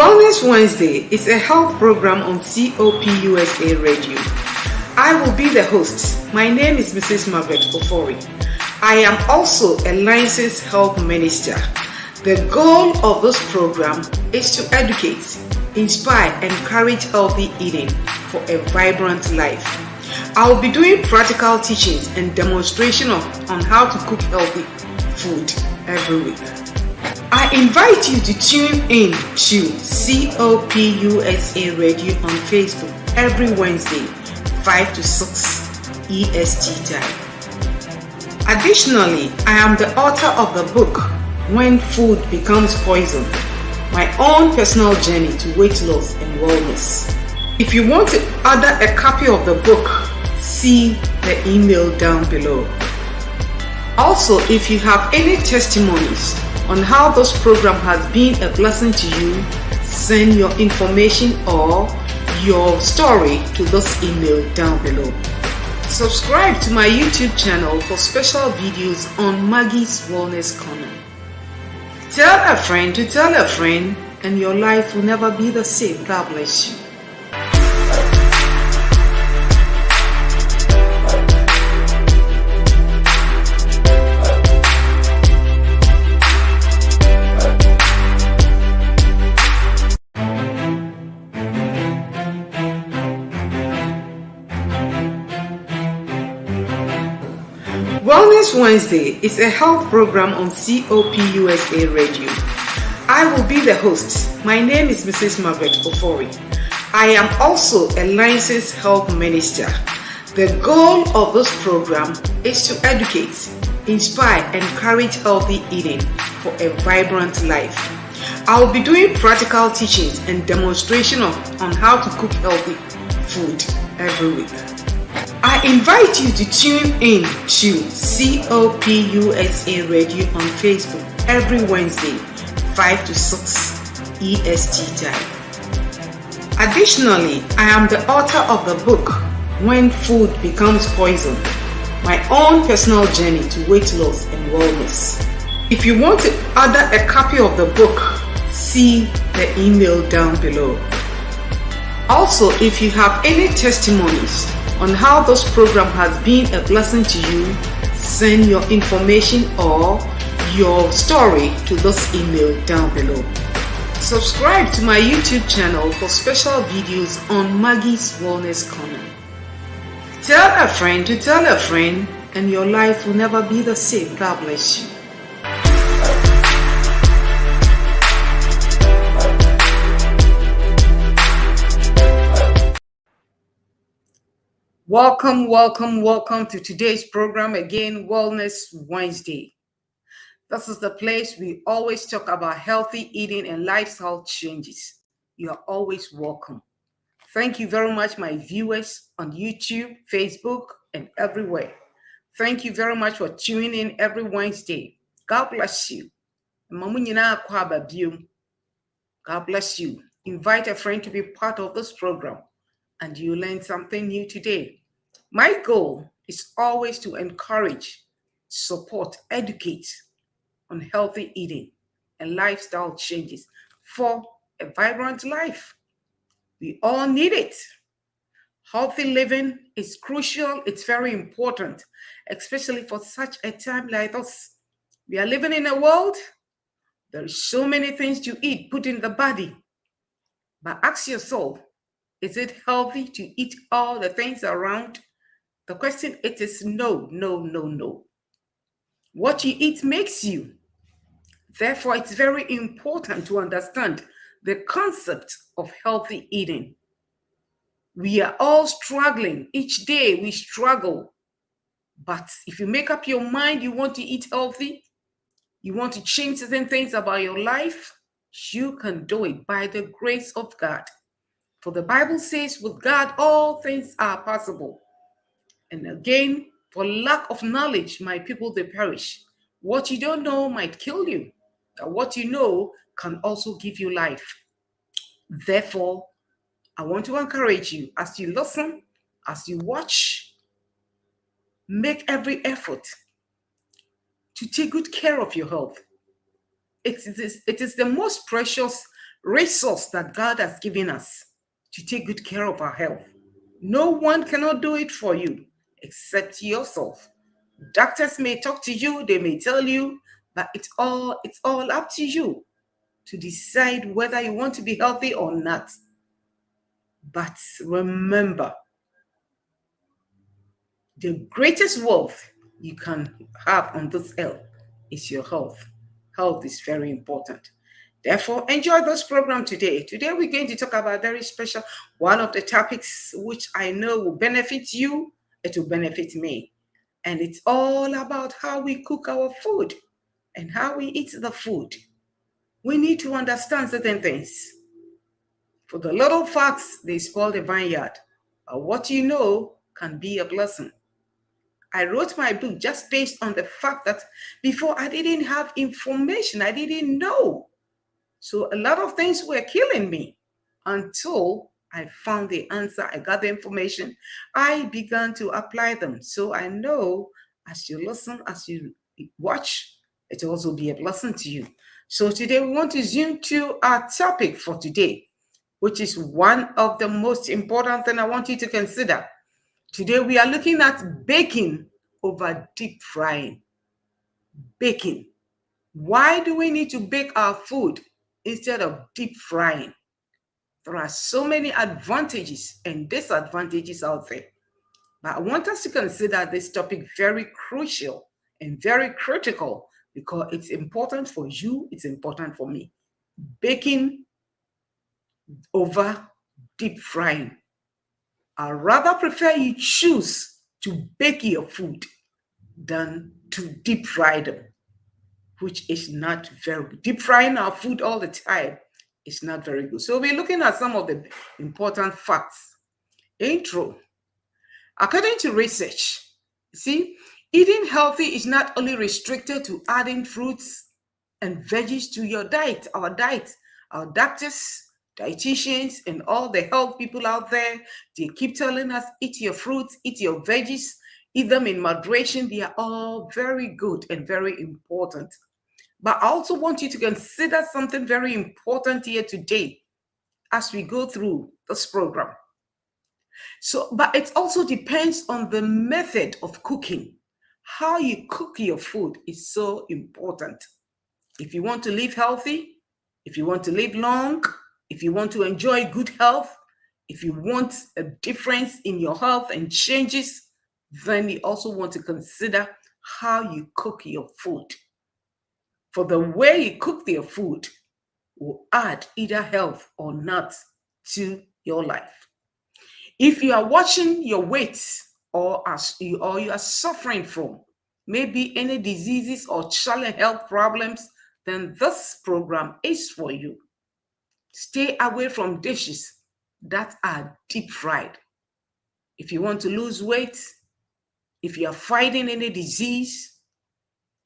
Wellness Wednesday is a health program on COPUSA Radio. I will be the host. My name is Mrs. Margaret Ofori. I am also a licensed health minister. The goal of this program is to educate, inspire, and encourage healthy eating for a vibrant life. I will be doing practical teachings and demonstration on how to cook healthy food every week. I invite you to tune in to COPUSA Radio on Facebook every Wednesday, 5 to 6 EST time. Additionally, I am the author of the book, When Food Becomes Poison, my own personal journey to weight loss and wellness. If you want to order a copy of the book, see the email down below. Also, if you have any testimonies on how this program has been a blessing to you, send your information or your story to this email down below. Subscribe to my YouTube channel for special videos on Maggie's Wellness Corner. Tell a friend to tell a friend, and your life will never be the same. God bless you. Wellness Wednesday is a health program on COPUSA Radio. I will be the host. My name is Mrs. Margaret Ofori. I am also a licensed health minister. The goal of this program is to educate, inspire, and encourage healthy eating for a vibrant life. I will be doing practical teachings and demonstration on how to cook healthy food every week. I invite you to tune in to COPUSA Radio on Facebook every Wednesday, 5 to 6 EST time. Additionally, I am the author of the book, When Food Becomes Poison, my own personal journey to weight loss and wellness. If you want to order a copy of the book, see the email down below. Also, if you have any testimonies on how this program has been a blessing to you, send your information or your story to this email down below. Subscribe to my YouTube channel for special videos on Maggie's Wellness Corner. Tell a friend to tell a friend, and your life will never be the same. God bless you. Welcome to today's program again, Wellness Wednesday. This is the place we always talk about healthy eating and lifestyle changes. You are always welcome. Thank you very much, my viewers on YouTube, Facebook, and everywhere. Thank you very much for tuning in every Wednesday. God bless you. God bless you. Invite a friend to be part of this program, and you learn something new today. My goal is always to encourage, support, educate on healthy eating and lifestyle changes for a vibrant life. We all need it. Healthy living is crucial. It's very important, especially for such a time like this. We are living in a world, there are so many things to eat, put in the body. But ask yourself, is it healthy to eat all the things around? The question it is no. What you eat makes you. Therefore, it's very important to understand the concept of healthy eating. We are all struggling. Each day we struggle. But if you make up your mind you want to eat healthy, you want to change certain things about your life, you can do it by the grace of God. For the Bible says, with God, all things are possible. And again, for lack of knowledge, my people, they perish. What you don't know might kill you. But what you know can also give you life. Therefore, I want to encourage you as you listen, as you watch, make every effort to take good care of your health. It is the most precious resource that God has given us to take good care of our health. No one cannot do it for you except yourself. Doctors may talk to you, they may tell you, but it's all up to you to decide whether you want to be healthy or not. But remember, the greatest wealth you can have on this earth is your health. Health is very important. Therefore, enjoy this program today. Today, we're going to talk about very special one of the topics which I know will benefit you, it will benefit me. And it's all about how we cook our food and how we eat the food. We need to understand certain things. For the little fox, they spoil the vineyard. What you know can be a blessing. I wrote my book just based on the fact that before I didn't have information, I didn't know. So a lot of things were killing me until I found the answer. I got the information. I began to apply them. So I know as you listen, as you watch, it will also be a blessing to you. So today we want to zoom to our topic for today, which is one of the most important things I want you to consider. Today we are looking at baking over deep frying. Baking. Why do we need to bake our food instead of deep frying? There are so many advantages and disadvantages out there. But I want us to consider this topic very crucial and very critical because it's important for you, it's important for me. Baking over deep frying. I rather prefer you choose to bake your food than to deep fry them, which is not very good. Deep frying our food all the time is not very good. So we're looking at some of the important facts. Intro. According to research, see, eating healthy is not only restricted to adding fruits and veggies to your diet, our doctors, dietitians, and all the health people out there, they keep telling us, eat your fruits, eat your veggies, eat them in moderation. They are all very good and very important. But I also want you to consider something very important here today as we go through this program. So, but it also depends on the method of cooking. How you cook your food is so important. If you want to live healthy, if you want to live long, if you want to enjoy good health, if you want a difference in your health and changes, then you also want to consider how you cook your food. For the way you cook your food will add either health or not to your life. If you are watching your weight or you are suffering from maybe any diseases or challenge health problems, then this program is for you. Stay away from dishes that are deep fried. If you want to lose weight, if you are fighting any disease,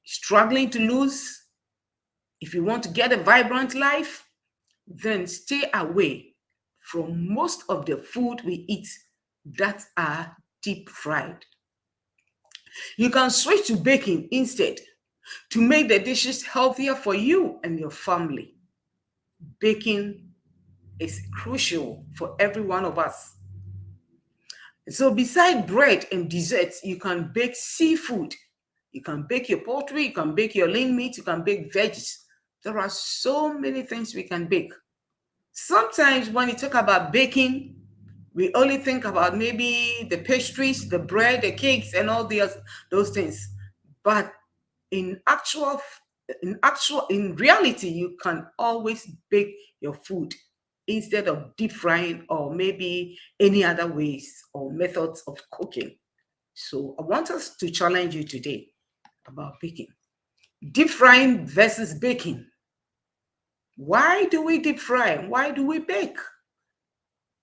struggling to lose, if you want to get a vibrant life, then stay away from most of the food we eat that are deep fried. You can switch to baking instead to make the dishes healthier for you and your family. Baking is crucial for every one of us. So beside bread and desserts, you can bake seafood. You can bake your poultry, you can bake your lean meat, you can bake veggies. There are so many things we can bake. Sometimes when you talk about baking, we only think about maybe the pastries, the bread, the cakes, and all those things. But in reality, you can always bake your food instead of deep frying or maybe any other ways or methods of cooking. So I want us to challenge you today about baking. Deep frying versus baking. Why do we deep fry? Why do we bake?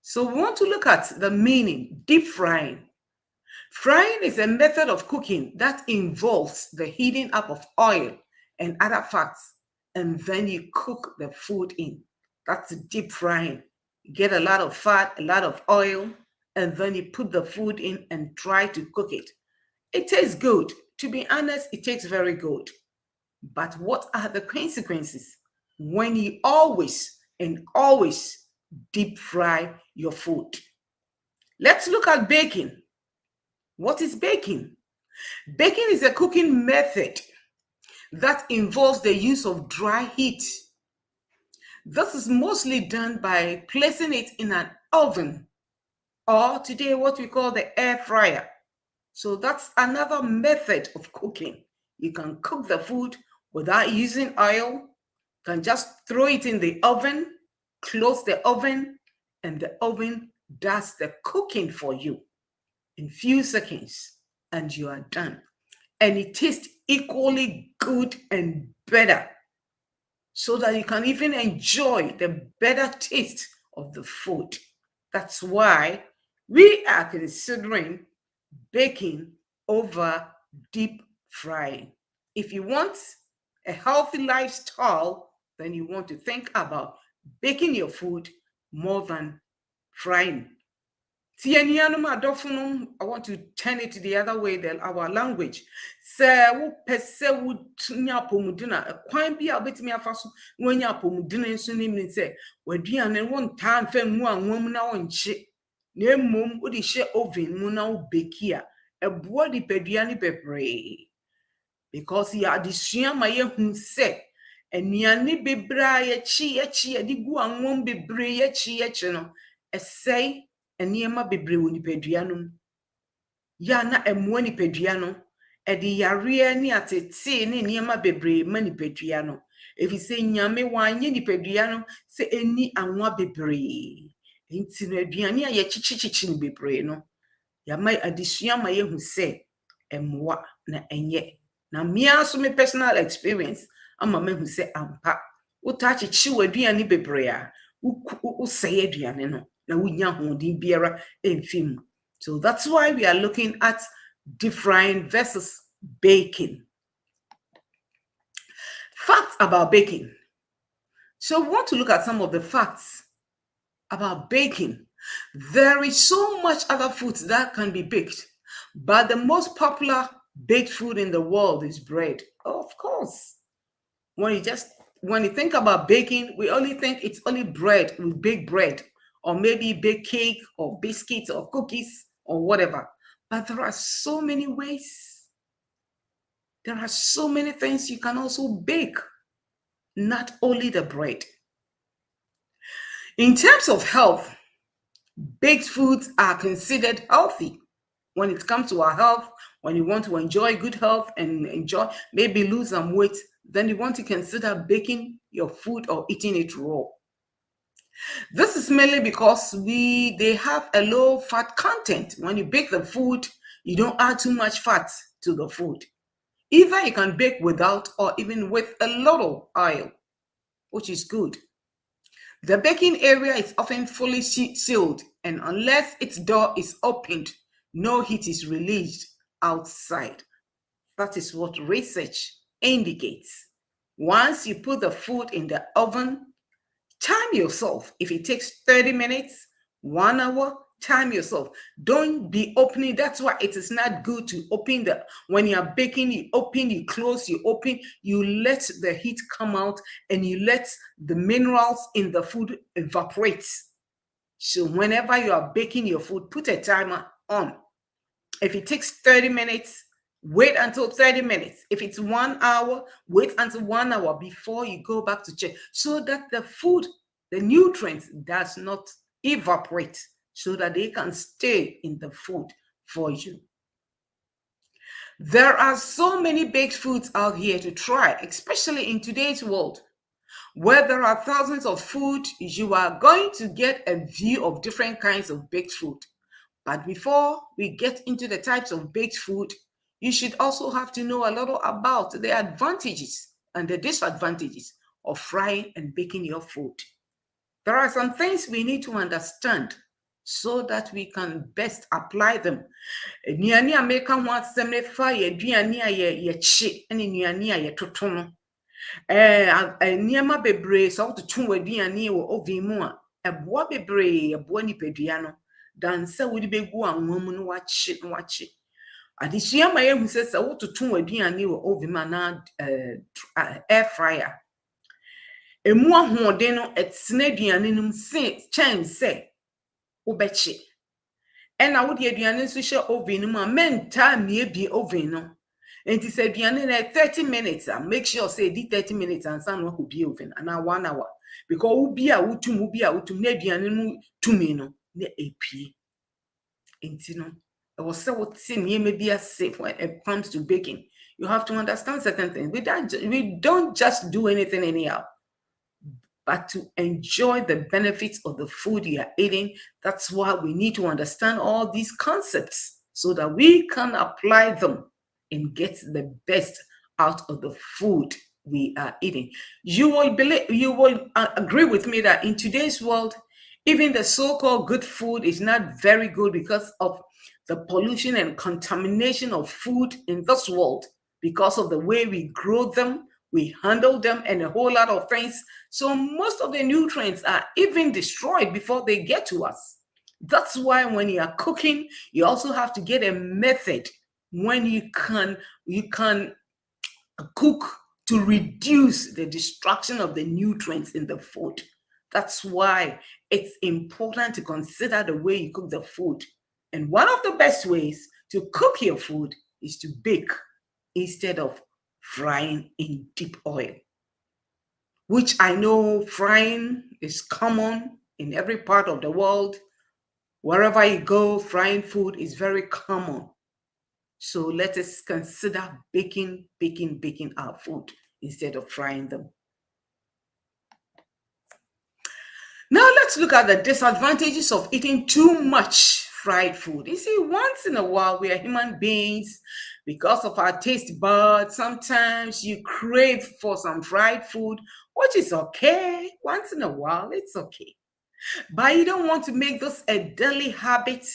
So we want to look at the meaning. Deep frying. Frying is a method of cooking that involves the heating up of oil and other fats, and then you cook the food in. That's deep frying. You get a lot of fat, a lot of oil, and then you put the food in and try to cook it. It tastes good. To be honest, it tastes very good. But what are the consequences when you always and always deep fry your food. Let's look at baking. What is baking? Baking is a cooking method that involves the use of dry heat. This is mostly done by placing it in an oven, or today what we call the air fryer. So that's another method of cooking. You can cook the food without using oil. You can just throw it in the oven, close the oven, and the oven does the cooking for you in few seconds, and you are done. And it tastes equally good and better, so that you can even enjoy the better taste of the food. That's why we are considering baking over deep frying. If you want a healthy lifestyle, then you want to think about baking your food more than frying. I want to turn it the other way, then our language. So, pese would nyapomudina, a quine be a bit me a faso when yapomudina and soon say, where Dian and one time fame one woman now and shit. Near mum would he share oven muna bekia, a body pediani pepre. Because he had the my who said, and Niani be bra ye chi a digu and won't be bray ye chi a say. Eniema bebre woni peduanum ya na emmo ni peduano e de yare ni atete ni eniema bebre ma ni peduano efi se nyame wanye ni peduano se eni anwa bebre enti no aduane a ye chichichichi ni bebre no ya mai adesua ma ye hu se emmoa na enye na mia so me personal experience ama me hu se ampa wo ta chichi waduane bebre a wo say aduane no. So that's why we are looking at deep frying versus baking. Facts about baking. So we want to look at some of the facts about baking. There is so much other foods that can be baked, but the most popular baked food in the world is bread. Of course. When you think about baking, we only think it's only bread, we bake bread. Or maybe bake cake or biscuits or cookies or whatever. But there are so many ways. There are so many things you can also bake, not only the bread. In terms of health, baked foods are considered healthy. When it comes to our health, when you want to enjoy good health and maybe lose some weight, then you want to consider baking your food or eating it raw. This is mainly because they have a low fat content. When you bake the food, you don't add too much fat to the food. Either you can bake without or even with a lot of oil, which is good. The baking area is often fully sealed, and unless its door is opened, no heat is released outside. That is what research indicates. Once you put the food in the oven, time yourself. If it takes 30 minutes, 1 hour, time yourself. Don't be opening. That's why it is not good to open when you are baking, you open, you close, you open, you let the heat come out and you let the minerals in the food evaporate. So whenever you are baking your food, put a timer on. If it takes 30 minutes, wait until 30 minutes. If it's 1 hour, wait until 1 hour before you go back to check, so that the food, the nutrients does not evaporate, so that they can stay in the food for you. There are so many baked foods out here to try, especially in today's world, where there are thousands of food. You are going to get a view of different kinds of baked food. But before we get into the types of baked food, you should also have to know a little about the advantages and the disadvantages of frying and baking your food. There are some things we need to understand so that we can best apply them. Aduane a meka ho asɛm ne fa yɛ aduane a yɛkye ne aduane a yɛtoto no. Nneɛma bebree sɛ wototo w'aduane wɔ oven mu a, ɛboa bebree, ɛboa nipadua no. Dan sɛ wode bɛgu anwa mu no wakye. Adesua ma yɛhu sɛ wototo w'aduane wɔ oven mu na air fryer. emu ahoɔden no ɛtena aduane no mu kyɛn sɛ wobɛkye. ɛna wode aduane nso hyɛ oven no mu a mentaa miebie oven no. Enti sɛ aduane na 30 minutes a make sure say di 30 minutes ansa na wakɔbie oven ana 1 hour, because wobi a wotum na aduane no tumi no na epie. Enti no ɛwɔ sɛ wote nneɛma bi ase when it comes to baking. You have to understand certain things. We don't just do anything anyhow, but to enjoy the benefits of the food you are eating. That's why we need to understand all these concepts so that we can apply them and get the best out of the food we are eating. You will agree with me that in today's world, even the so-called good food is not very good because of the pollution and contamination of food in this world, because of the way we grow them, we handle them, and a whole lot of things. So most of the nutrients are even destroyed before they get to us. That's why when you are cooking, you also have to get a method when you can cook to reduce the destruction of the nutrients in the food. That's why it's important to consider the way you cook the food. And one of the best ways to cook your food is to bake instead of frying in deep oil, which I know frying is common in every part of the world. Wherever you go, frying food is very common. So let us consider baking our food instead of frying them. Now let's look at the disadvantages of eating too much fried food. You see, once in a while, we are human beings. Because of our taste buds, sometimes you crave for some fried food, which is okay. Once in a while, it's okay. But you don't want to make this a daily habit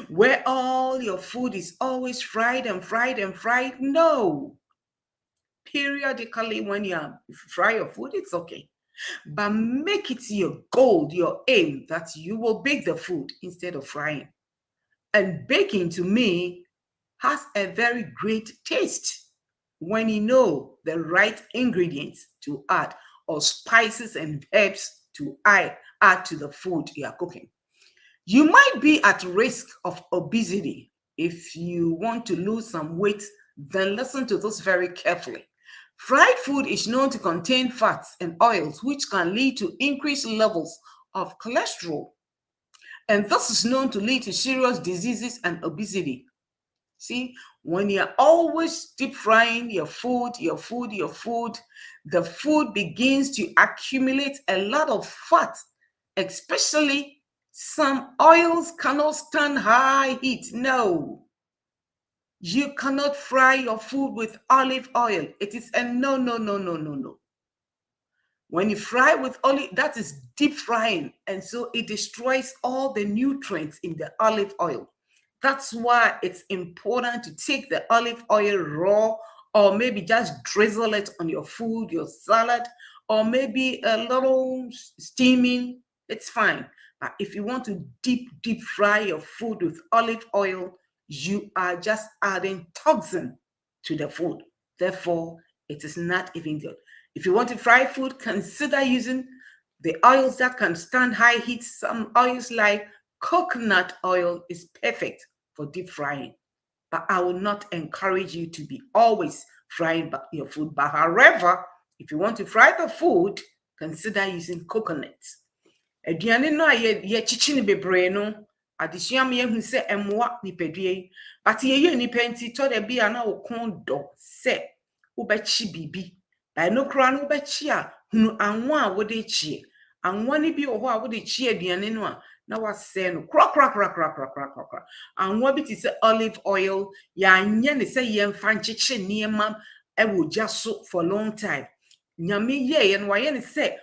where all your food is always fried and fried and fried. No. Periodically, when you fry your food, it's okay. But make it your goal, your aim, that you will bake the food instead of frying. And baking, to me, has a very great taste when you know the right ingredients to add, or spices and herbs to add to the food you are cooking. You might be at risk of obesity. If you want to lose some weight, then listen to this very carefully. Fried food is known to contain fats and oils, which can lead to increased levels of cholesterol. And this is known to lead to serious diseases and obesity. See, when you're always deep frying your food, the food begins to accumulate a lot of fat, especially some oils cannot stand high heat. No. You cannot fry your food with olive oil. It is a no. When you fry with olive, that is deep frying. And so it destroys all the nutrients in the olive oil. That's why it's important to take the olive oil raw, or maybe just drizzle it on your food, your salad, or maybe a little steaming. It's fine. But if you want to deep fry your food with olive oil, you are just adding toxin to the food. Therefore, it is not even good. If you want to fry food, consider using the oils that can stand high heat. Some oils like coconut oil is perfect for deep frying. But I will not encourage you to be always frying your food. But however, if you want to fry the food, consider using coconut. Aduane no a ye chichi ne bebre no, adesua me hu se emwa nipadue, but ye nipa nti to de bia na wo kon do se wo bechi bibi. Ba no kra no bechi a hunu anwa a wo de chie. Anwa ne bi wo ho a wo de chie aduane no a na wase no kra. Anwa bi ti se olive oil ya anye ne se ye mfa ncheche niema e wo gya so for long time. Nyame ye no wa ye ne se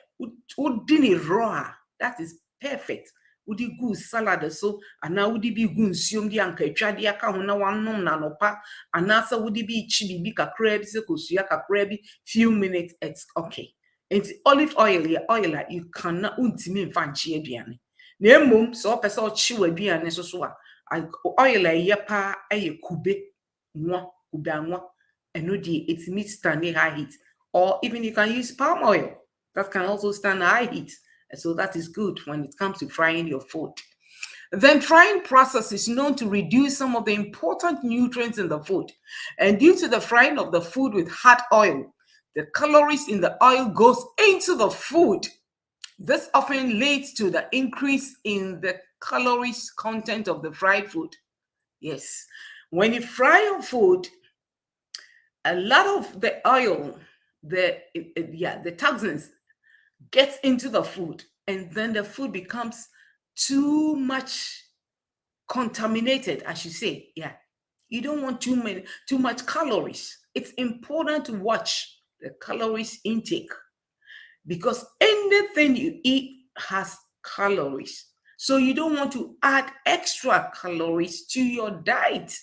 wo di ni raw. That is perfect. Would good salad so, and now would be good nsuom di anka atwade aka ho na wanom na nopa, and asa would be chibi bi kakra bi se kosua kakra bi few minutes, it's okay. It's olive oil, you cannot untimi mfa nche aduane. Na emom so opese o chi aduane so a oil ye pa eye kube anwa eno di it meets standing high heat, or even you can use palm oil. that can also stand high heat. And so that is good when it comes to frying your food. Then frying process is known to reduce some of the important nutrients in the food. And due to the frying of the food with hot oil, the calories in the oil goes into the food. This often leads to the increase in the calories content of the fried food. Yes, when you fry your food, a lot of the oil, the toxins gets into the food, and then the food becomes too much contaminated, I should say. Yeah, you don't want too much calories. It's important to watch the calories intake, because anything you eat has calories. So you don't want to add extra calories to your diet.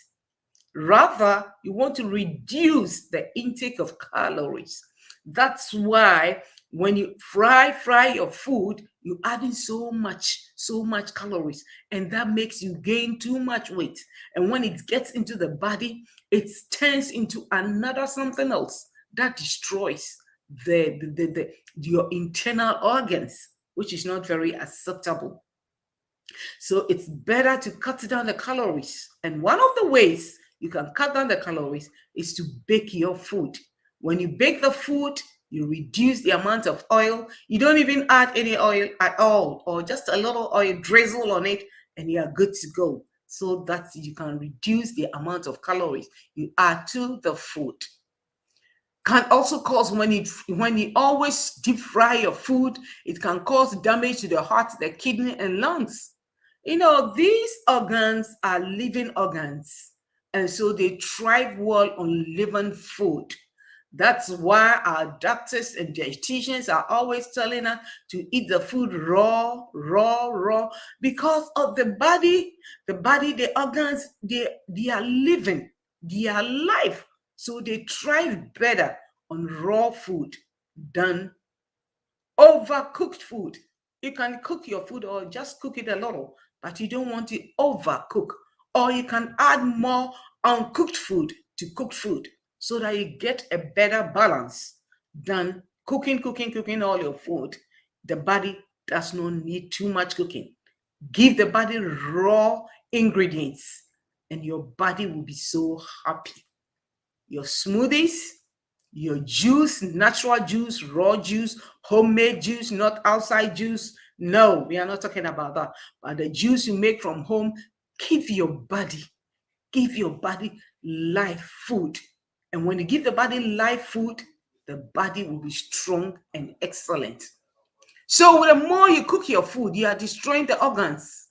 Rather, you want to reduce the intake of calories. That's why when you fry your food, you're adding so much calories, and that makes you gain too much weight. And when it gets into the body, it turns into another something else that destroys your internal organs, which is not very acceptable. So it's better to cut down the calories. And one of the ways you can cut down the calories is to bake your food. When you bake the food, you reduce the amount of oil. You don't even add any oil at all, or just a little oil drizzle on it, and you are good to go. So that you can reduce the amount of calories you add to the food. Can also cause, when you always deep fry your food, it can cause damage to the heart, the kidney, and lungs. These organs are living organs, and so they thrive well on living food. That's why our doctors and dietitians are always telling us to eat the food raw, because of the body, the organs, they are living, they are alive. So they thrive better on raw food than overcooked food. You can cook your food or just cook it a little, but you don't want to overcook. Or you can add more uncooked food to cooked food, so that you get a better balance than cooking all your food. The body does not need too much cooking. Give the body raw ingredients, and your body will be so happy. Your smoothies, your juice, natural juice, raw juice, homemade juice, not outside juice. No, we are not talking about that. But the juice you make from home, give your body live food. And when you give the body live food, the body will be strong and excellent. So the more you cook your food, you are destroying the organs.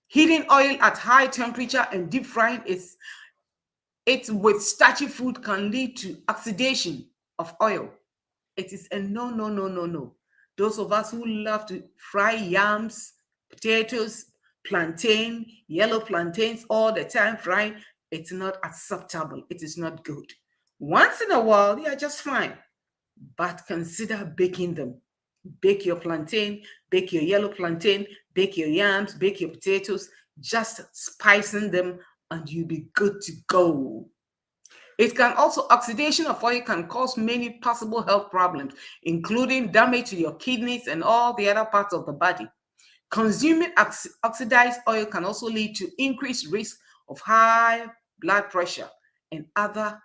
Heating oil at high temperature and deep frying it with starchy food can lead to oxidation of oil. It is a no. Those of us who love to fry yams, potatoes, plantain, yellow plantains all the time frying, it's not acceptable. It is not good. Once in a while, they are just fine, but consider baking them. Bake your plantain, bake your yellow plantain, bake your yams, bake your potatoes, just spicing them, and you'll be good to go. It can also, oxidation of oil can cause many possible health problems, including damage to your kidneys and all the other parts of the body. Consuming oxidized oil can also lead to increased risk of high blood pressure and other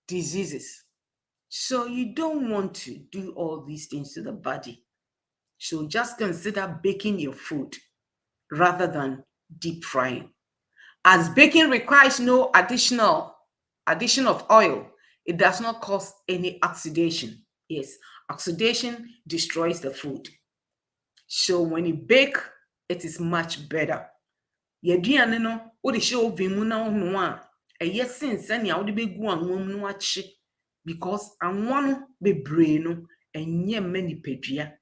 diseases. So you don't want to do all these things to the body. So just consider baking your food rather than deep frying. As baking requires no addition of oil, it does not cause any oxidation. Yes, oxidation destroys the food. So when you bake, it is much better. Yɛaduane no, wode hyɛ oven mu na wono a, ɛyɛ sen sɛnea wode bɛgu anwa mu no akye, because anwa no bebree no ɛnyɛ mma nipadua.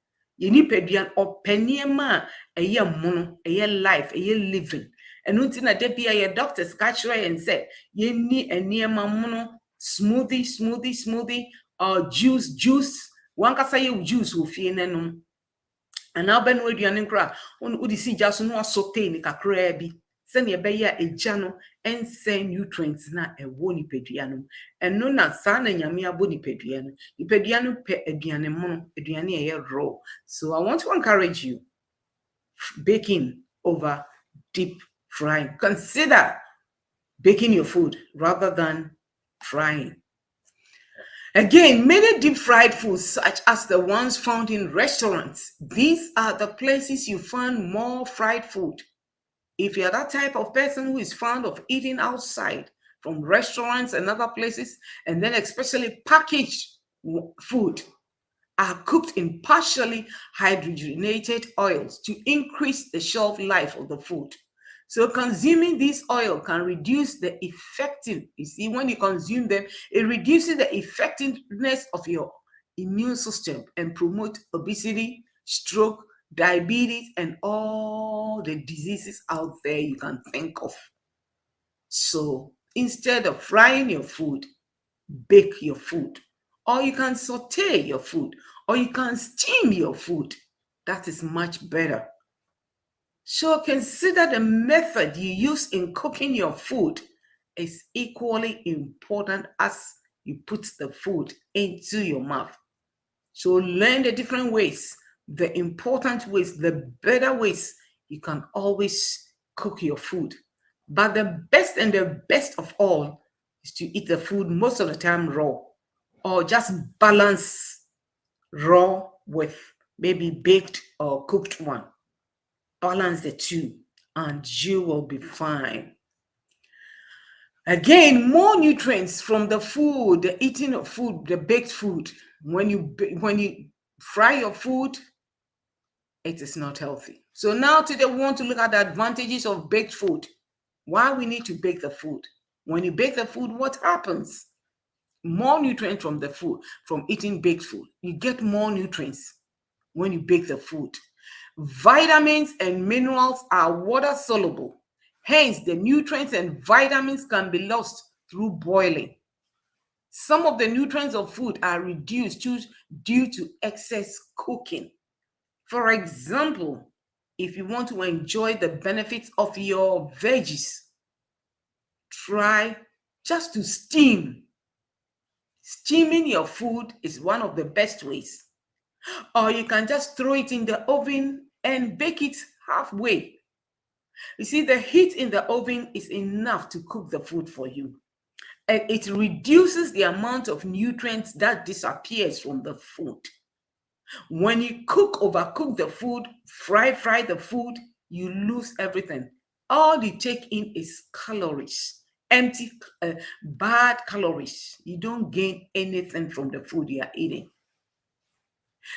Yɛ nipadua ɔpɛ nneɛma a ɛyɛ mono, ɛyɛ life, ɛyɛ living. Ɛno nti na da bia yɛ doctors ka kyerɛ yɛn sɛ yɛnni nneɛma mono, smoothie, or juice. Wankasa yɛ juice wɔ fie n'anom. And now ben we aduane nkra wode si gya so no asote ni kakra bi sɛnea ɛbɛyɛ a egya no ɛnsɛn nutrients na ɛwɔ nipadua no ɛno na saa na nyame abɔ nipadua no pɛ aduane mono aduane a ɛyɛ raw. So I want to encourage you, baking over deep frying. Consider baking your food rather than frying. Again, many deep fried foods, such as the ones found in restaurants, these are the places you find more fried food. If you're that type of person who is fond of eating outside from restaurants and other places, and then especially packaged food, are cooked in partially hydrogenated oils to increase the shelf life of the food. So consuming this oil can reduce the when you consume them, it reduces the effectiveness of your immune system and promote obesity, stroke, diabetes, and all the diseases out there you can think of. So instead of frying your food, bake your food. Or you can saute your food, or you can steam your food. That is much better. So consider the method you use in cooking your food is equally important as you put the food into your mouth. So learn the different ways, the important ways, the better ways you can always cook your food. But the best and the best of all is to eat the food most of the time raw, or just balance raw with maybe baked or cooked one. Balance the two and you will be fine. Again, more nutrients from the food, the eating of food, the baked food. When you fry your food, it is not healthy. So now today we want to look at the advantages of baked food. Why we need to bake the food. When you bake the food, what happens? More nutrients from the food, from eating baked food. You get more nutrients when you bake the food. Vitamins and minerals are water soluble. Hence, the nutrients and vitamins can be lost through boiling. Some of the nutrients of food are reduced due to excess cooking. For example, if you want to enjoy the benefits of your veggies, try just to steam. Steaming your food is one of the best ways. Or you can just throw it in the oven and bake it halfway. You see, the heat in the oven is enough to cook the food for you. And it reduces the amount of nutrients that disappears from the food. When you overcook the food, fry the food, you lose everything. All you take in is calories, empty, bad calories. You don't gain anything from the food you are eating.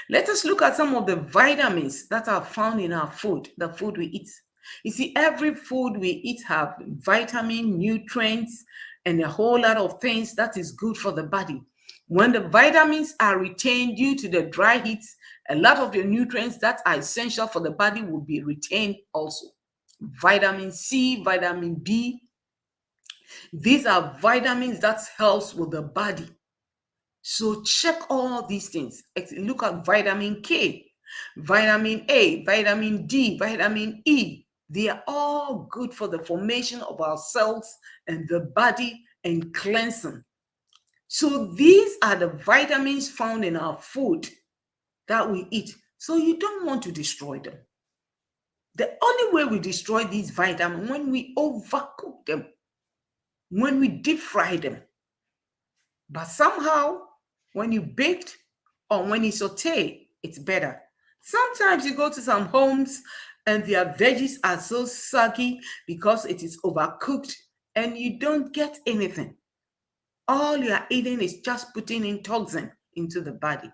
Let us look at some of the vitamins that are found in our food, the food we eat. You see, every food we eat have vitamin, nutrients, and a whole lot of things that is good for the body. When the vitamins are retained due to the dry heat, a lot of the nutrients that are essential for the body will be retained also. Vitamin C, vitamin B. These are vitamins that helps with the body. So check all these things. Look at vitamin K, vitamin A, vitamin D, vitamin E. They are all good for the formation of our cells and the body and cleansing. So these are the vitamins found in our food that we eat. So you don't want to destroy them. The only way we destroy these vitamins when we overcook them, when we deep fry them. But somehow, when you baked or when you saute, it's better. Sometimes you go to some homes and their veggies are so soggy because it is overcooked and you don't get anything. All you are eating is just putting in toxin into the body.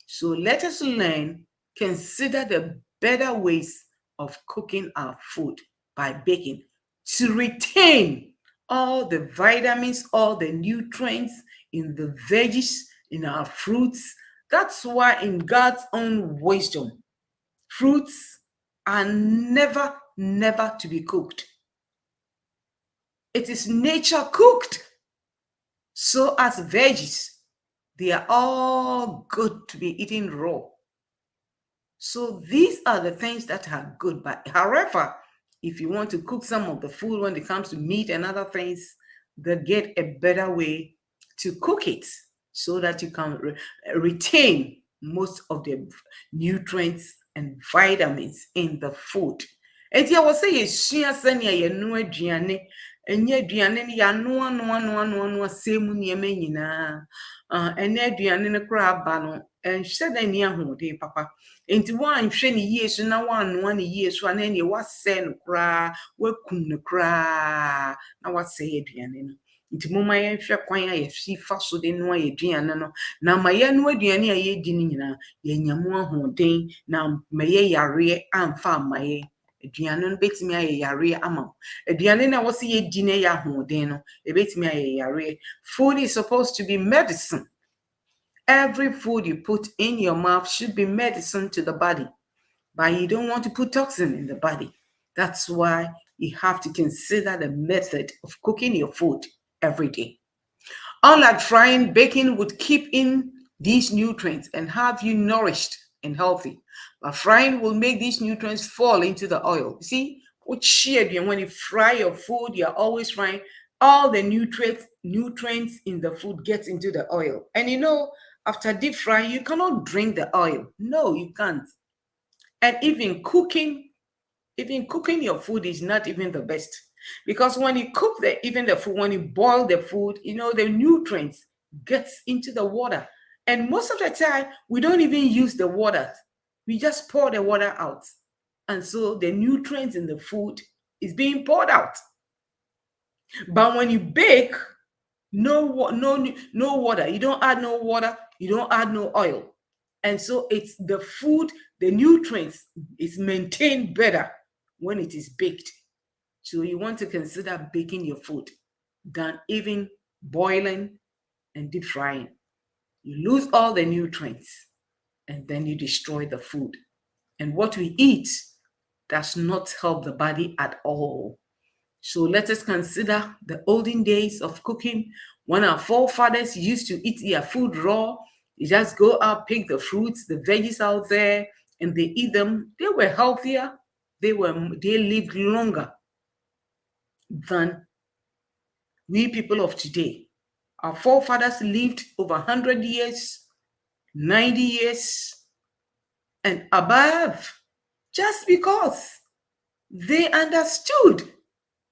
So let us learn, consider the better ways of cooking our food by baking to retain all the vitamins, all the nutrients in the veggies, in our fruits. That's why in God's own wisdom, fruits are never to be cooked. It is nature cooked. So as veggies, they are all good to be eaten raw. So these are the things that are good. But however, if you want to cook some of the food when it comes to meat and other things, then get a better way to cook it so that you can retain most of the nutrients and vitamins in the food. And I was saying, "Shia sanya ye no aduane, enye aduane ni ya no same niema nyina. Ene aduane no kra ba no, enhye da ni ahode papa. Enti wan hwe ne yie so na wan no ne yie so na ne wasɛ no kra, wakum no kra, na wasɛ aduane no. Nti moma yɛhwɛ kwan a yɛfi fa so de no aduane no, na ma yɛno aduane a yɛdi no nyinaa yɛnya mu ahoɔden, na ma yɛ yareɛ amfa ama yɛ. Aduane no betimi ayɛ yareɛ ama. Aduane na wɔse yɛdi no yɛ ahoɔden no, ebetimi ayɛ yareɛ. Food is supposed to be medicine. Every food you put in your mouth should be medicine to the body, but you don't want to put toxin in the body. That's why you have to consider the method of cooking your food every day. Unlike frying, baking would keep in these nutrients and have you nourished and healthy. But frying will make these nutrients fall into the oil. See, when you fry your food, you're always frying. All the nutrients in the food get into the oil. And after deep frying, you cannot drink the oil. No, you can't. And even cooking your food is not even the best. Because when you cook the food, when you boil the food, the nutrients gets into the water. And most of the time, we don't even use the water. We just pour the water out. And so the nutrients in the food is being poured out. But when you bake, no water. You don't add no water. You don't add no oil. And so it's the food, the nutrients is maintained better when it is baked. So you want to consider baking your food than even boiling and deep frying. You lose all the nutrients and then you destroy the food. And what we eat does not help the body at all. So let us consider the olden days of cooking when our forefathers used to eat their food raw. They just go out, pick the fruits, the veggies out there, and they eat them. They were healthier. They lived longer than we people of today. Our forefathers lived over 100 years, 90 years, and above, just because they understood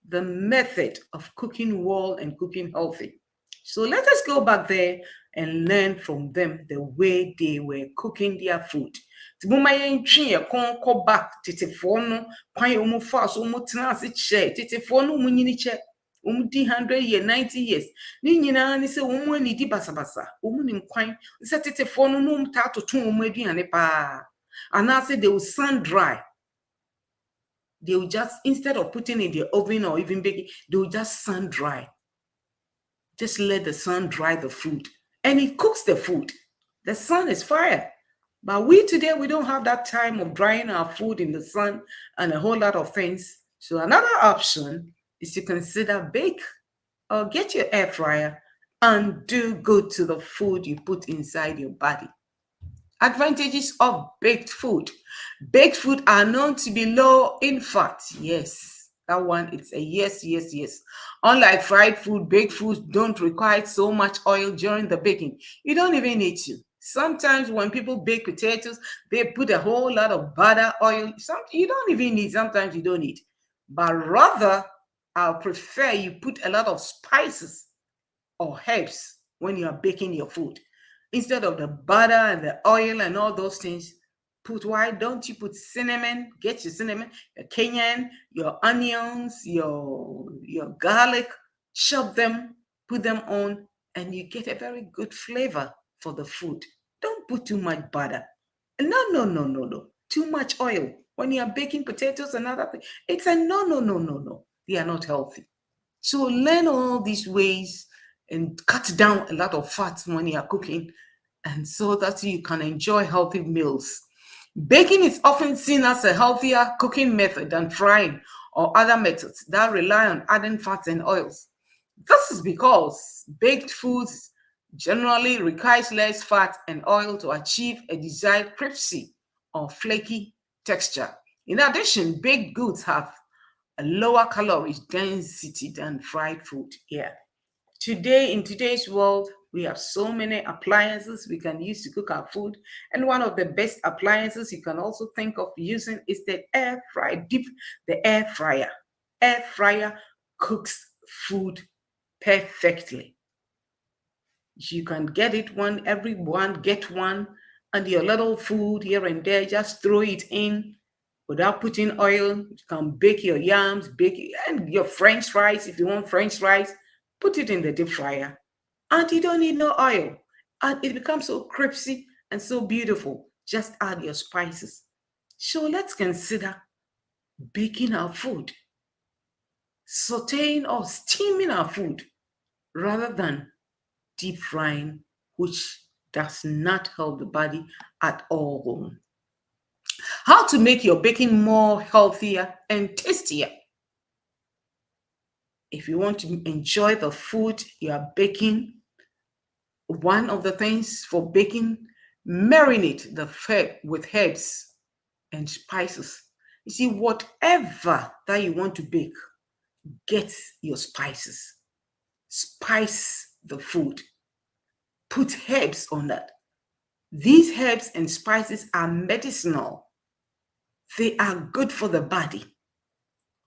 the method of cooking well and cooking healthy. So let us go back there and learn from them the way they were cooking their food. Back titifono kwan omu fast omu tenase che titifono omu nyini che omu di 100 years 90 years ni nyina ni se omu ani di basabasa omu ni kwan se titifono no omu ta toton omu aduane pa anase they will sun dry. They will just, instead of putting in the oven or even baking, they will just sun dry. Just let the sun dry the food. And it cooks the food. The sun is fire. But we today, we don't have that time of drying our food in the sun and a whole lot of things. So another option is to consider bake or get your air fryer and do good to the food you put inside your body. Advantages of baked food. Baked food are known to be low in fat. Yes, that one, it's a yes. Unlike fried food, baked foods don't require so much oil during the baking. You don't even need to. Sometimes when people bake potatoes, they put a whole lot of butter, oil. You don't even need, sometimes you don't need. But rather, I'll prefer you put a lot of spices or herbs when you are baking your food. Instead of the butter and the oil and all those things, why don't you put cinnamon? Get your cinnamon, your cayenne, your onions, your garlic, chop them, put them on, and you get a very good flavor for the food. Don't put too much butter. No. Too much oil. When you are baking potatoes and other things, it's a no. They are not healthy. So learn all these ways and cut down a lot of fat when you are cooking, and so that you can enjoy healthy meals. Baking is often seen as a healthier cooking method than frying or other methods that rely on adding fats and oils. This is because baked foods generally requires less fat and oil to achieve a desired crispy or flaky texture. In addition, baked goods have a lower calories density than fried food. Yeah. Today, in today's world, we have so many appliances we can use to cook our food. And one of the best appliances you can also think of using is the air fryer, the air fryer. Air fryer cooks food perfectly. You can get it one, everyone get one, and your little food here and there, just throw it in without putting oil. You can bake your yams, and your French fries. If you want French fries, put it in the deep fryer. And you don't need no oil. And it becomes so crispy and so beautiful. Just add your spices. So let's consider baking our food, sauteing or steaming our food rather than deep frying, which does not help the body at all. How to make your baking more healthier and tastier. If you want to enjoy the food you are baking, one of the things for baking, marinate the food with herbs and spices. You see, whatever that you want to bake, get your spices. Spice the food. Put herbs on that. These herbs and spices are medicinal. They are good for the body.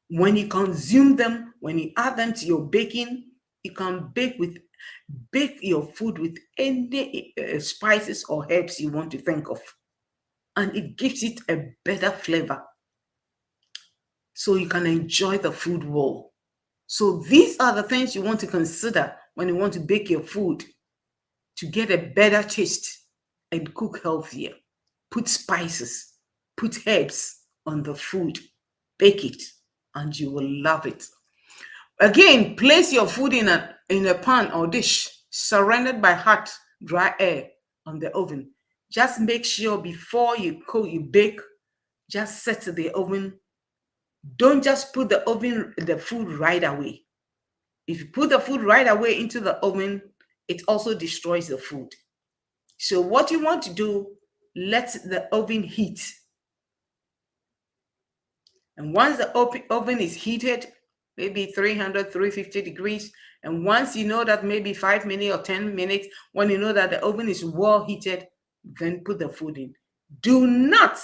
When you consume them, when you add them to your baking, you can bake your food with any spices or herbs you want to think of, and it gives it a better flavor, so you can enjoy the food well. So these are the things you want to consider when you want to bake your food to get a better taste and cook healthier. Put spices, put herbs on the food, bake it, and you will love it. Again, place your food in a pan or dish surrounded by hot, dry air on the oven. Just make sure before you bake, just set the oven. Don't just put the food right away. If you put the food right away into the oven, it also destroys the food. So what you want to do, let the oven heat. And once the oven is heated, maybe 300, 350 degrees, and once you know that maybe 5 minutes or 10 minutes, when you know that the oven is well heated, then put the food in. Do not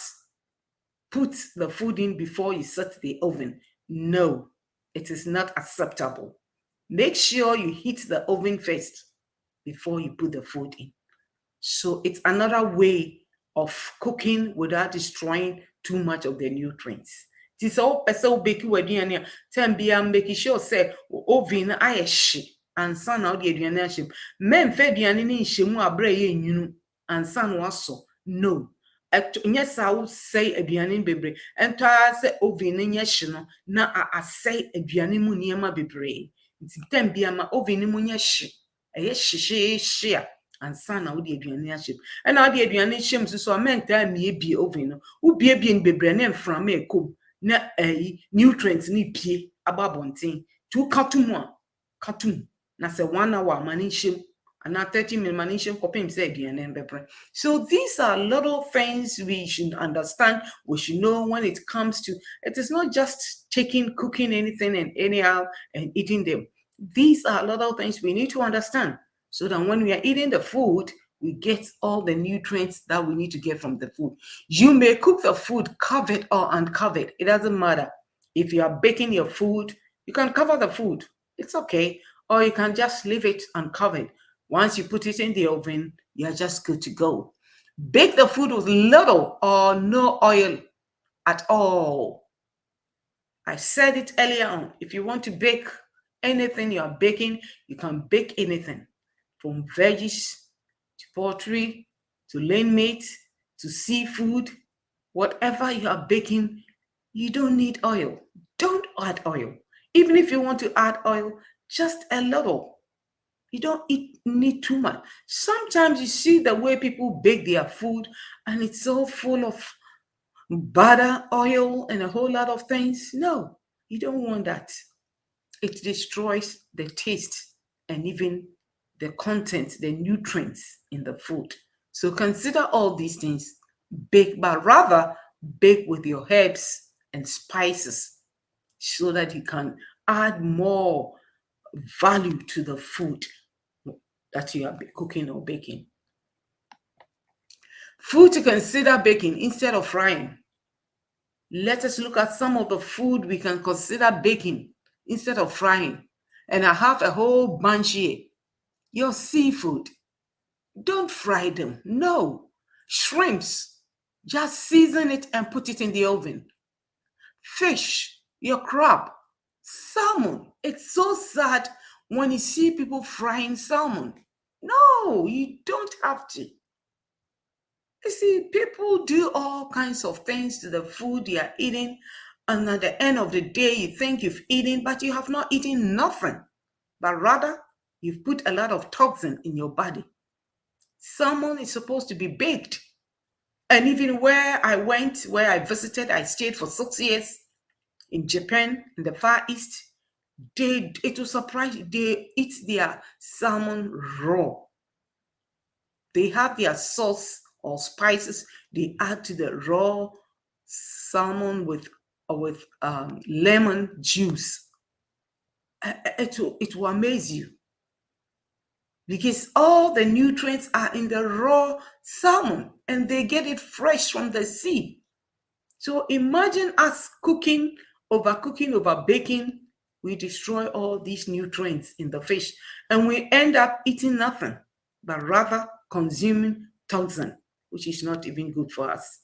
put the food in before you set the oven. No, it is not acceptable. Make sure you heat the oven first before you put the food in. So it's another way of cooking without destroying too much of the nutrients. It's all person bake aduane time bia make sure say oven ayɛ hye ansa na odi aduane ahye. Men fa aduane ni nhyemu abra ye nyunu ansa na waso. No. Nyɛ saa wo sɛe aduane bebree. Ɛntɔ sɛ oven nyɛ hye no na asɛe aduane mu nneɛma bebree. Nti time bia ma oven mu nyɛ hye. Ɛyɛ hye a ansa na wode aduane ahyem. Ɛna wode aduane hyem so a mentaa miebie oven no. Wo biebie no bebree na mframa ekom na nutrients ni pie ababonten. Tu katum a katum na say 1 hour mani hyem and 30 minutes mani hyem kopem say aduane mbepre. So these are little things we should understand, we should know when it comes to, it is not just cooking anything and anyhow and eating them. These are little things we need to understand, so that when we are eating the food, we get all the nutrients that we need to get from the food. You may cook the food covered or uncovered. It doesn't matter. If you are baking your food, you can cover the food. It's okay. Or you can just leave it uncovered. Once you put it in the oven, you're just good to go. Bake the food with little or no oil at all. I said it earlier on. If you want to bake anything you are baking, you can bake anything. From veggies to poultry to lean meat to seafood, whatever you are baking, you don't need oil. Don't add oil. Even if you want to add oil, just a little. You don't need too much. Sometimes you see the way people bake their food and it's all full of butter, oil, and a whole lot of things. No, you don't want that. It destroys the taste and even the content, the nutrients in the food. So consider all these things. Bake, but rather bake with your herbs and spices. so that you can add more value to the food that you are cooking or baking. Food to consider baking instead of frying. Let us look at some of the food we can consider baking instead of frying. And I have a whole bunch here. Your seafood, don't fry them. No. Shrimps, just season it and put it in the oven. Fish, your crab, salmon. It's so sad when you see people frying salmon. No, you don't have to. You see, people do all kinds of things to the food they are eating, and at the end of the day, you think you've eaten, but you have not eaten nothing. But rather, you've put a lot of toxin in your body. Salmon is supposed to be baked. And even where I visited, I stayed for 6 years in Japan, in the Far East. It was surprising. They eat their salmon raw. They have their sauce or spices they add to the raw salmon with lemon juice. It will amaze you, because all the nutrients are in the raw salmon and they get it fresh from the sea. So imagine us overcooking, over baking. We destroy all these nutrients in the fish and we end up eating nothing, but rather consuming toxin, which is not even good for us.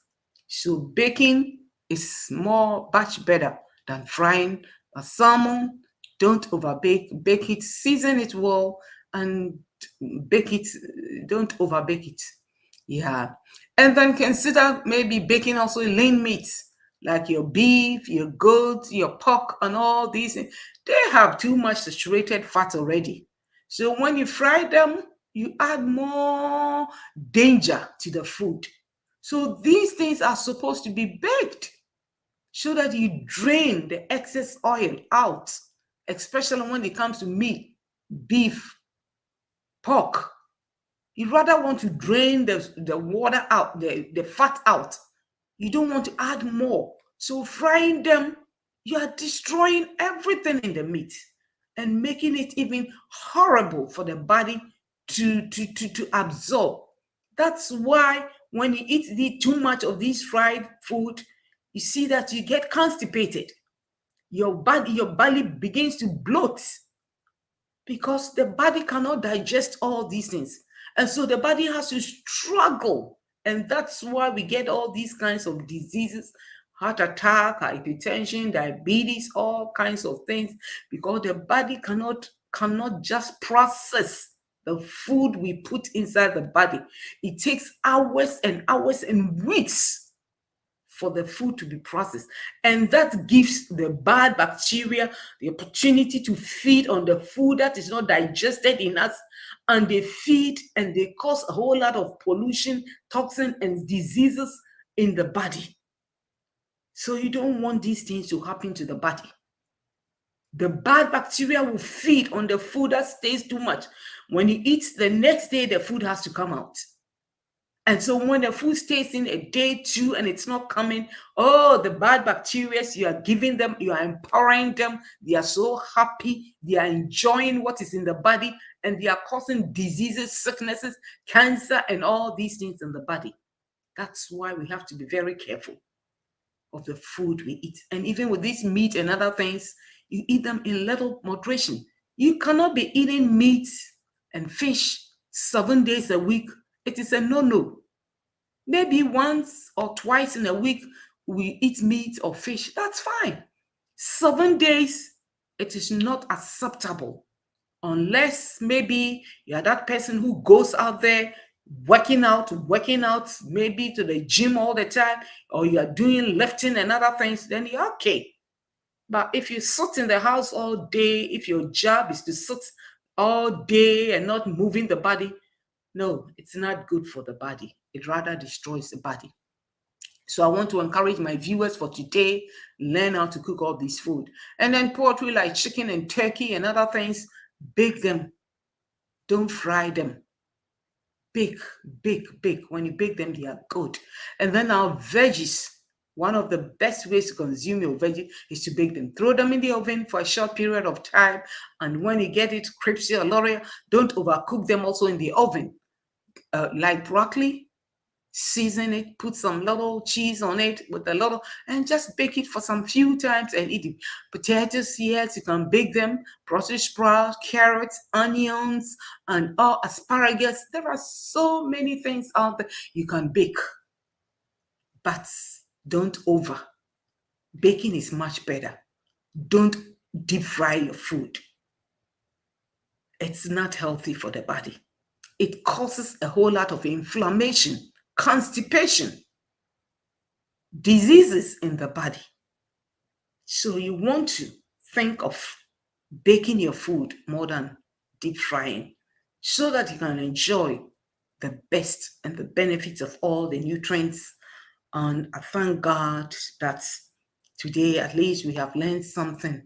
So baking is much better than frying a salmon. Don't overbake. Bake it, season it well, and bake it. Don't overbake it. Yeah. And then consider maybe baking also lean meats like your beef, your goat, your pork, and all these. They have too much saturated fat already. So when you fry them, you add more danger to the food. So these things are supposed to be baked so that you drain the excess oil out, especially when it comes to meat, beef, pork. You rather want to drain the water out, the fat out. You don't want to add more. So frying them, you are destroying everything in the meat and making it even horrible for the body to absorb. That's why when you eat too much of these fried food, you see that you get constipated. Your belly begins to bloat because the body cannot digest all these things. And so the body has to struggle. And that's why we get all these kinds of diseases, heart attack, hypertension, diabetes, all kinds of things, because the body cannot just process the food we put inside the body. It takes hours and hours and weeks for the food to be processed. And that gives the bad bacteria the opportunity to feed on the food that is not digested in us. And they feed and they cause a whole lot of pollution, toxin, and diseases in the body. So you don't want these things to happen to the body. The bad bacteria will feed on the food that stays too much. When you eat, the next day the food has to come out. And so when the food stays in a day, two, and it's not coming, the bad bacteria, you are giving them, you are empowering them. They are so happy. They are enjoying what is in the body, and they are causing diseases, sicknesses, cancer, and all these things in the body. That's why we have to be very careful of the food we eat. And even with this meat and other things, you eat them in little moderation. You cannot be eating meat and fish 7 days a week. It is a no-no. Maybe once or twice in a week we eat meat or fish. That's fine. 7 days, it is not acceptable. Unless maybe you're that person who goes out there working out, maybe to the gym all the time, or you are doing lifting and other things, then you're okay. But if you sit in the house all day, if your job is to sit all day and not moving the body, no, it's not good for the body. It rather destroys the body. So I want to encourage my viewers for today, learn how to cook all this food. And then poultry like chicken and turkey and other things, bake them. Don't fry them. Bake. When you bake them, they are good. And then our veggies, One of the best ways to consume your veggies is to bake them. Throw them in the oven for a short period of time, and when you get it crispy or lauria, don't overcook them also in the oven. Like broccoli, season it, put some little cheese on it with a little, and just bake it for some few times and eat it. Potatoes, yes, you can bake them. Brussels sprouts, carrots, onions, and all asparagus. There are so many things out there you can bake, but don't over. Baking is much better. Don't deep fry your food. It's not healthy for the body. It causes a whole lot of inflammation, constipation, diseases in the body. So you want to think of baking your food more than deep frying, so that you can enjoy the best and the benefits of all the nutrients. And I thank God that today at least we have learned something.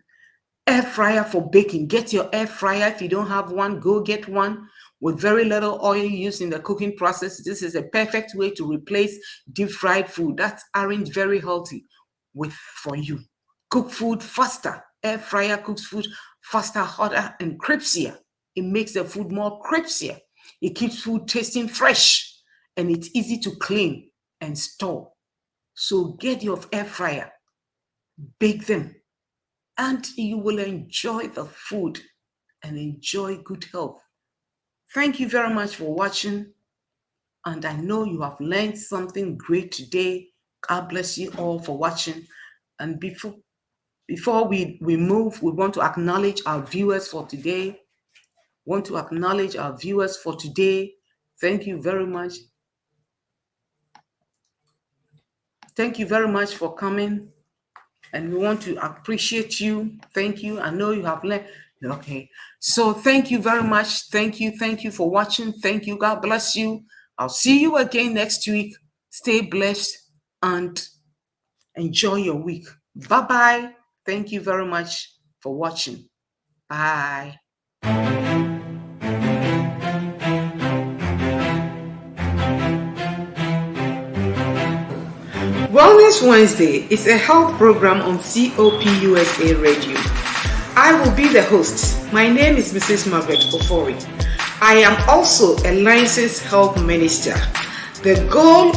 Air fryer for baking. Get your air fryer. If you don't have one, go get one. With very little oil used in the cooking process, this is a perfect way to replace deep fried food that aren't very healthy for you. Cook food faster. Air fryer cooks food faster, hotter, and crispier. It makes the food more crispier. It keeps food tasting fresh, and it's easy to clean and store. So get your air fryer, bake them, and you will enjoy the food and enjoy good health. Thank you very much for watching, and I know you have learned something great today. God bless you all for watching. And before we move, we want to acknowledge our viewers for today. Thank you very much. Thank you very much for coming, and we want to appreciate you. Thank you. I know you have learned. Okay, so thank you very much. Thank you for watching. Thank you. God bless you. I'll see you again next week. Stay blessed and enjoy your week. Bye-bye. Thank you very much for watching. Bye. Wellness Wednesday is a health program on COPUSA Radio. I will be the host. My name is Mrs. Margaret Ofori. I am also a licensed health minister. The goal